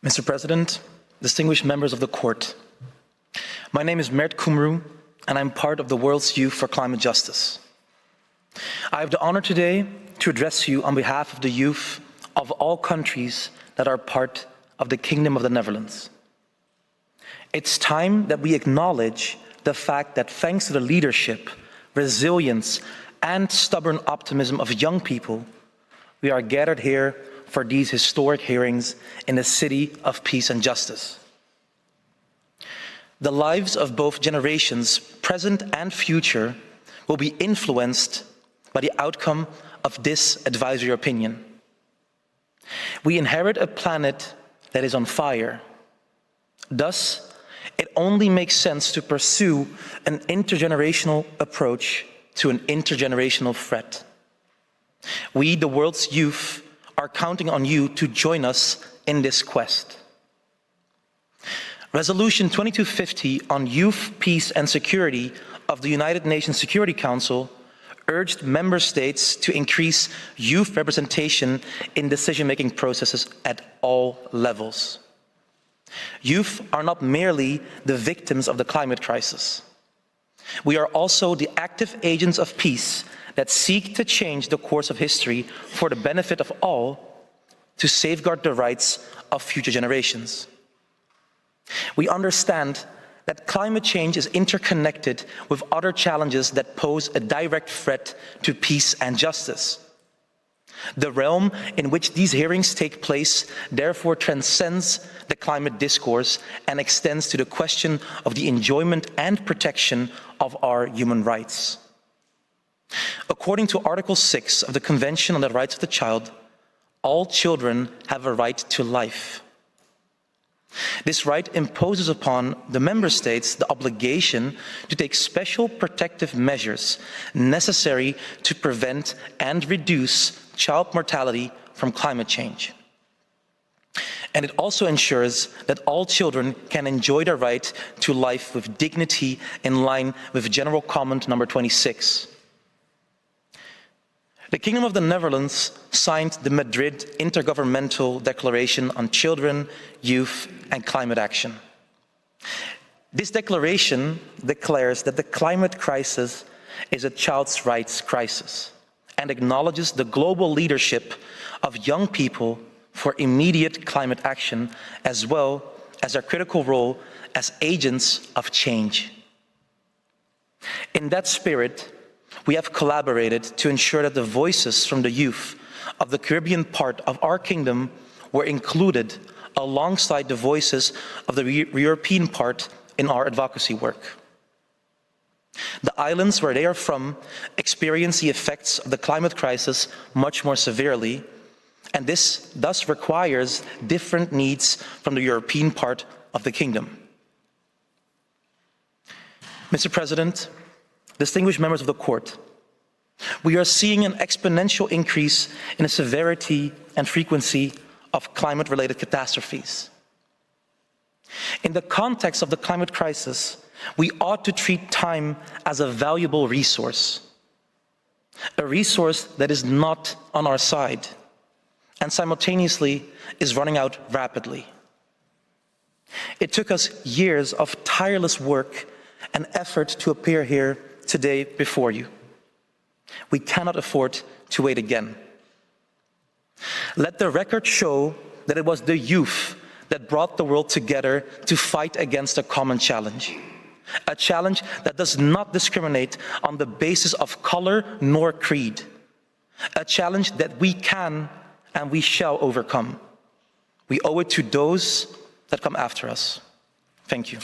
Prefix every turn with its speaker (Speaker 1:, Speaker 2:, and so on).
Speaker 1: Mr. President, distinguished members of the court, my name is Mert Kumru, and I'm part of the World's Youth for Climate Justice. I have the honor today to address you on behalf of the youth of all countries that are part of the Kingdom of the Netherlands. It's time that we acknowledge the fact that thanks to the leadership, resilience, and stubborn optimism of young people, we are gathered here for these historic hearings in a city of peace and justice. The lives of both generations, present and future, will be influenced by the outcome of this advisory opinion. We inherit a planet that is on fire. Thus, it only makes sense to pursue an intergenerational approach to an intergenerational threat. We, the world's youth, are counting on you to join us in this quest. Resolution 2250 on Youth, Peace and Security of the United Nations Security Council urged member states to increase youth representation in decision-making processes at all levels. Youth are not merely the victims of the climate crisis. We are also the active agents of peace that seek to change the course of history for the benefit of all, to safeguard the rights of future generations. We understand that climate change is interconnected with other challenges that pose a direct threat to peace and justice. The realm in which these hearings take place therefore transcends the climate discourse and extends to the question of the enjoyment and protection of our human rights. According to Article 6 of the Convention on the Rights of the Child, all children have a right to life. This right imposes upon the member states the obligation to take special protective measures necessary to prevent and reduce child mortality from climate change. And it also ensures that all children can enjoy their right to life with dignity in line with General Comment number 26. The Kingdom of the Netherlands signed the Madrid Intergovernmental Declaration on Children, Youth and Climate Action. This declaration declares that the climate crisis is a child's rights crisis and acknowledges the global leadership of young people for immediate climate action, as well as their critical role as agents of change. In that spirit, we have collaborated to ensure that the voices from the youth of the Caribbean part of our kingdom were included alongside the voices of the European part in our advocacy work. The islands where they are from experience the effects of the climate crisis much more severely, and this thus requires different needs from the European part of the kingdom. Mr. President, distinguished members of the court, we are seeing an exponential increase in the severity and frequency of climate-related catastrophes. In the context of the climate crisis, we ought to treat time as a valuable resource, a resource that is not on our side and simultaneously is running out rapidly. It took us years of tireless work and effort to appear here today before you. We cannot afford to wait again. Let the record show that it was the youth that brought the world together to fight against a common challenge. A challenge that does not discriminate on the basis of color nor creed. A challenge that we can and we shall overcome. We owe it to those that come after us. Thank you.